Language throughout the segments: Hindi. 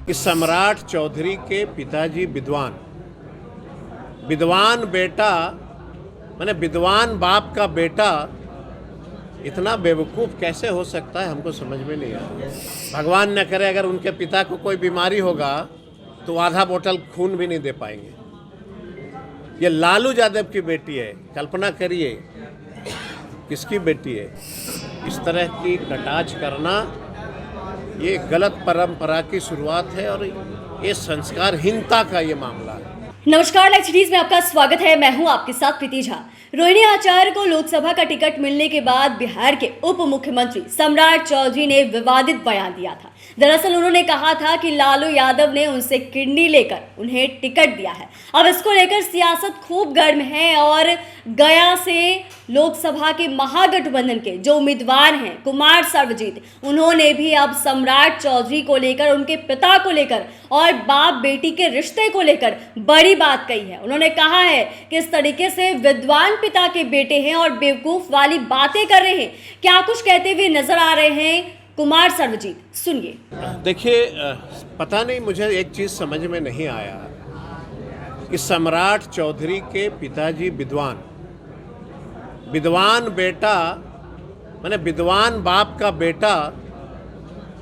कि सम्राट चौधरी के पिताजी विद्वान बेटा माने विद्वान बाप का बेटा इतना बेवकूफ़ कैसे हो सकता है, हमको समझ में नहीं आता। भगवान न करे अगर उनके पिता को कोई बीमारी होगा तो आधा बोतल खून भी नहीं दे पाएंगे। ये लालू यादव की बेटी है, कल्पना करिए किसकी बेटी है। इस तरह की कटाक्ष करना ये गलत परंपरा की शुरुआत है और ये संस्कारहीनता का ये मामला है। नमस्कार, लाइव सिटीज में आपका स्वागत है। मैं हूं आपके साथ प्रीति झा। रोहिणी आचार्य को लोकसभा का टिकट मिलने के बाद बिहार के उप मुख्यमंत्री सम्राट चौधरी ने विवादित बयान दिया था। दरअसल उन्होंने कहा था कि लालू यादव ने उनसे किडनी लेकर उन्हें टिकट दिया है। अब इसको लेकर सियासत खूब गर्म है और गया से लोकसभा के महागठबंधन के जो उम्मीदवार हैं कुमार सर्वजीत, उन्होंने भी अब सम्राट चौधरी को लेकर, उनके पिता को लेकर और बाप बेटी के रिश्ते को लेकर बड़ी बात कही है। उन्होंने कहा है कि इस तरीके से विद्वान पिता के बेटे हैं और बेवकूफ वाली बातें कर रहे हैं। क्या कुछ कहते हुए नजर आ रहे हैं कुमार सर्वजीत, सुनिए। देखिए, पता नहीं, मुझे एक चीज़ समझ में नहीं आया कि सम्राट चौधरी के पिताजी विद्वान बेटा माने विद्वान बाप का बेटा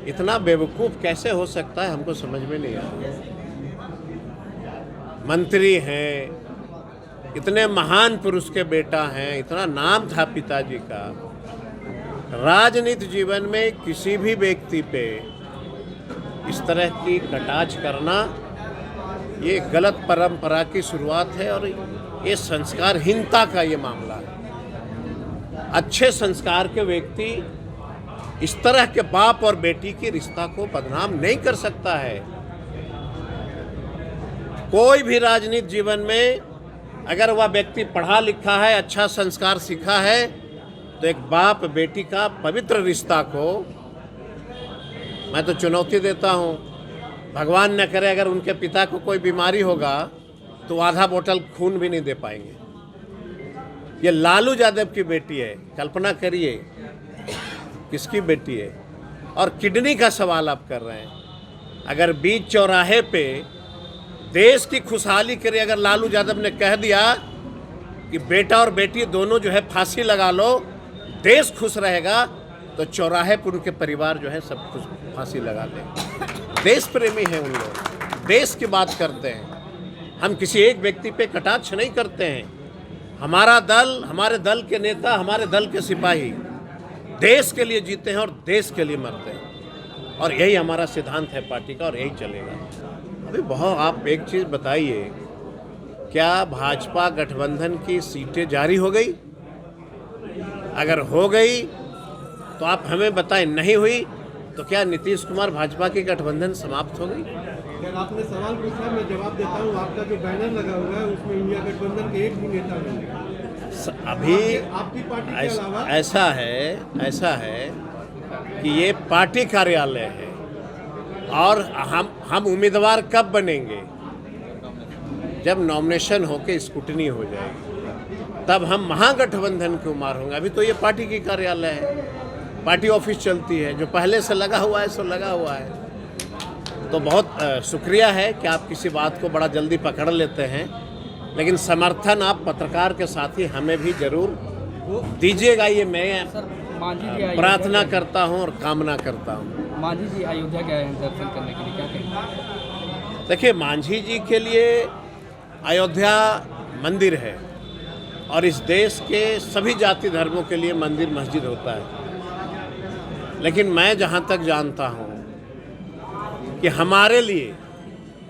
इतना बेवकूफ़ कैसे हो सकता है, हमको समझ में नहीं आया। मंत्री हैं, इतने महान पुरुष के बेटा हैं, इतना नाम था पिताजी का। राजनीति जीवन में किसी भी व्यक्ति पे इस तरह की कटाक्ष करना ये गलत परंपरा की शुरुआत है और ये संस्कारहीनता का ये मामला है। अच्छे संस्कार के व्यक्ति इस तरह के बाप और बेटी के रिश्ता को बदनाम नहीं कर सकता है। कोई भी राजनीति जीवन में अगर वह व्यक्ति पढ़ा लिखा है, अच्छा संस्कार सीखा है, तो एक बाप बेटी का पवित्र रिश्ता को मैं तो चुनौती देता हूँ। भगवान न करे अगर उनके पिता को कोई बीमारी होगा तो आधा बोतल खून भी नहीं दे पाएंगे। ये लालू यादव की बेटी है, कल्पना करिए किसकी बेटी है। और किडनी का सवाल आप कर रहे हैं। अगर बीच चौराहे पे देश की खुशहाली के लिए अगर लालू यादव ने कह दिया कि बेटा और बेटी दोनों जो है फांसी लगा लो, देश खुश रहेगा, तो चौराहे पर उनके परिवार जो है सब कुछ फांसी लगा लें। देश प्रेमी हैं उन लोग, देश की बात करते हैं। हम किसी एक व्यक्ति पे कटाक्ष नहीं करते हैं। हमारा दल, हमारे दल के नेता, हमारे दल के सिपाही देश के लिए जीते हैं और देश के लिए मरते हैं, और यही हमारा सिद्धांत है पार्टी का और यही चलेगा। अभी बहुत आप एक चीज़ बताइए, क्या भाजपा गठबंधन की सीटें जारी हो गई? अगर हो गई तो आप हमें बताएं, नहीं हुई तो क्या नीतीश कुमार भाजपा की गठबंधन समाप्त हो गई? अगर आपने सवाल पूछा, मैं जवाब देता हूँ। आपका जो बैनर लगा हुआ है उसमें इंडिया गठबंधन के एक भी नेता नहीं। अभी आपकी पार्टी के अलावा ऐसा है कि ये पार्टी कार्यालय है और हम उम्मीदवार कब बनेंगे? जब नॉमिनेशन होके स्क्रूटनी हो जाएगी तब हम महागठबंधन के उम्मीदवार होंगे। अभी तो ये पार्टी की कार्यालय है, पार्टी ऑफिस चलती है, जो पहले से लगा हुआ है सो लगा हुआ है। तो बहुत शुक्रिया है कि आप किसी बात को बड़ा जल्दी पकड़ लेते हैं, लेकिन समर्थन आप पत्रकार के साथ ही हमें भी जरूर दीजिएगा। ये मैं प्रार्थना करता हूँ और कामना करता हूँ। मांझी जी अयोध्या गए हैं दर्शन करने के लिए, क्या कहेंगे? देखिए, मांझी जी के लिए अयोध्या मंदिर है और इस देश के सभी जाति धर्मों के लिए मंदिर मस्जिद होता है। लेकिन मैं जहाँ तक जानता हूँ कि हमारे लिए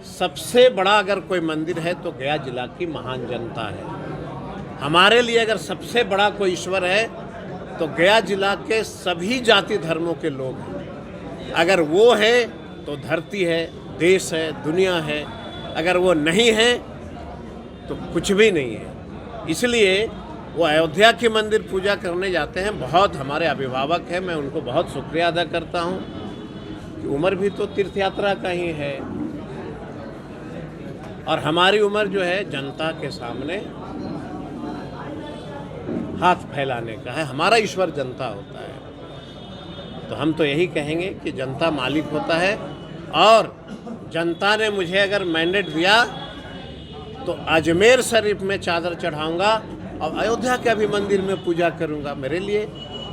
सबसे बड़ा अगर कोई मंदिर है तो गया जिला की महान जनता है। हमारे लिए अगर सबसे बड़ा कोई ईश्वर है तो गया जिला के सभी जाति धर्मों के लोग हैं। अगर वो है तो धरती है, देश है, दुनिया है। अगर वो नहीं है तो कुछ भी नहीं है। इसलिए वो अयोध्या की मंदिर पूजा करने जाते हैं। बहुत हमारे अभिभावक हैं, मैं उनको बहुत शुक्रिया अदा करता हूँ कि उम्र भी तो तीर्थ यात्रा का ही है और हमारी उम्र जो है जनता के सामने हाथ फैलाने का है। हमारा ईश्वर जनता होता है, तो हम तो यही कहेंगे कि जनता मालिक होता है और जनता ने मुझे अगर मैंडेट दिया तो अजमेर शरीफ में चादर चढ़ाऊंगा और अयोध्या के भी मंदिर में पूजा करूंगा मेरे लिए।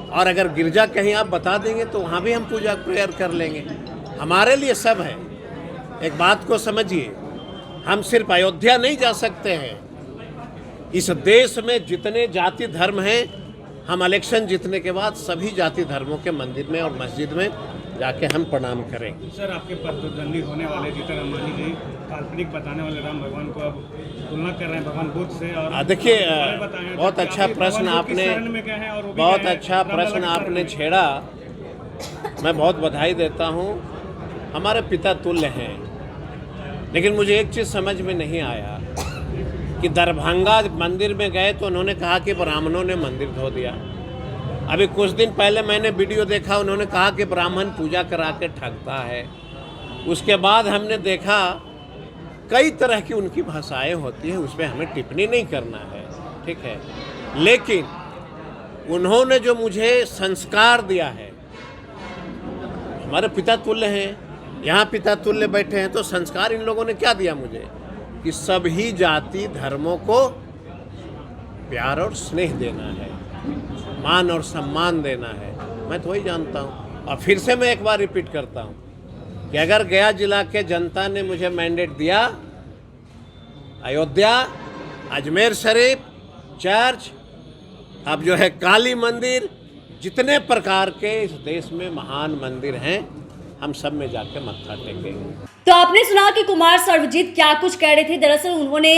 और अगर गिरजा कहीं आप बता देंगे तो वहाँ भी हम पूजा प्रेयर कर लेंगे। हमारे लिए सब है। एक बात को समझिए, हम सिर्फ अयोध्या नहीं जा सकते हैं। इस देश में जितने जाति धर्म हैं, हम इलेक्शन जीतने के बाद सभी जाति धर्मों के मंदिर में और मस्जिद में जाके हम प्रणाम करेंगे। सर, आपके प्रतिद्वंदी होने वाले जीतन अंबानी जी काल्पनिक बताने वाले राम भगवान को अब तुलना कर रहे हैं भगवान बुद्ध से। और देखिए, बहुत अच्छा प्रश्न आपने छेड़ा। मैं बहुत बधाई देता हूँ। हमारे पिता तुल्य हैं, लेकिन मुझे एक चीज़ समझ में नहीं आया कि दरभंगा मंदिर में गए तो उन्होंने कहा कि ब्राह्मणों ने मंदिर धो दिया। अभी कुछ दिन पहले मैंने वीडियो देखा, उन्होंने कहा कि ब्राह्मण पूजा करा के ठगता है। उसके बाद हमने देखा कई तरह की उनकी भाषाएं होती हैं, उसमें हमें टिप्पणी नहीं करना है, ठीक है। लेकिन उन्होंने जो मुझे संस्कार दिया है, हमारे पिता तुल्य हैं, यहाँ पिता तुल्य बैठे हैं, तो संस्कार इन लोगों ने क्या दिया मुझे कि सभी जाति धर्मों को प्यार और स्नेह देना है, मान और सम्मान देना है। मैं तो वही जानता हूँ। और फिर से मैं एक बार रिपीट करता हूँ कि अगर गया जिला के जनता ने मुझे मैंडेट दिया, अयोध्या, अजमेर शरीफ, चर्च, अब जो है काली मंदिर, जितने प्रकार के इस देश में महान मंदिर हैं, हम सब में जाके मत्था टेकेंगे। तो आपने सुना कि कुमार सर्वजीत क्या कुछ कह रहे थे। दरअसल उन्होंने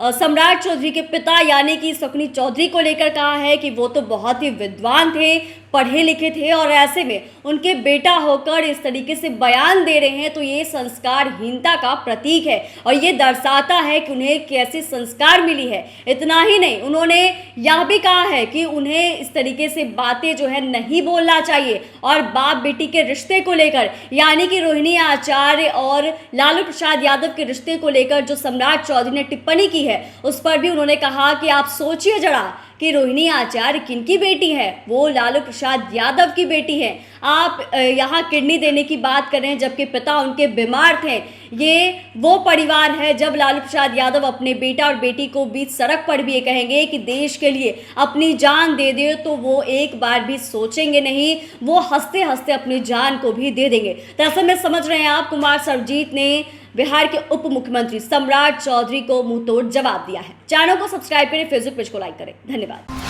सम्राट चौधरी के पिता यानी कि शकुनी चौधरी को लेकर कहा है कि वो तो बहुत ही विद्वान थे, पढ़े लिखे थे, और ऐसे में उनके बेटा होकर इस तरीके से बयान दे रहे हैं तो ये संस्कारहीनता का प्रतीक है और ये दर्शाता है कि उन्हें कैसे संस्कार मिली है। इतना ही नहीं, उन्होंने यह भी कहा है कि उन्हें इस तरीके से बातें जो है नहीं बोलना चाहिए। और बाप बेटी के रिश्ते को लेकर यानी कि रोहिणी आचार्य और लालू प्रसाद यादव के रिश्ते को लेकर जो सम्राट चौधरी ने टिप्पणी की है, उस पर भी उन्होंने कहा कि आप सोचिए जरा कि रोहिणी आचार्य किनकी बेटी है, वो लालू प्रसाद यादव की बेटी है। आप यहाँ किडनी देने की बात कर रहे हैं जबकि पिता उनके बीमार थे। ये वो परिवार है जब लालू प्रसाद यादव अपने बेटा और बेटी को बीच सड़क पर भी ये कहेंगे कि देश के लिए अपनी जान दे दे, तो वो एक बार भी सोचेंगे नहीं, वो हंसते हंसते अपनी जान को भी दे देंगे। दरअसल में समझ रहे हैं आप, कुमार सर्वजीत ने बिहार के उप मुख्यमंत्री सम्राट चौधरी को मुंहतोड़ जवाब दिया है। चैनल को सब्सक्राइब करें, फेसबुक पेज को लाइक करें। धन्यवाद।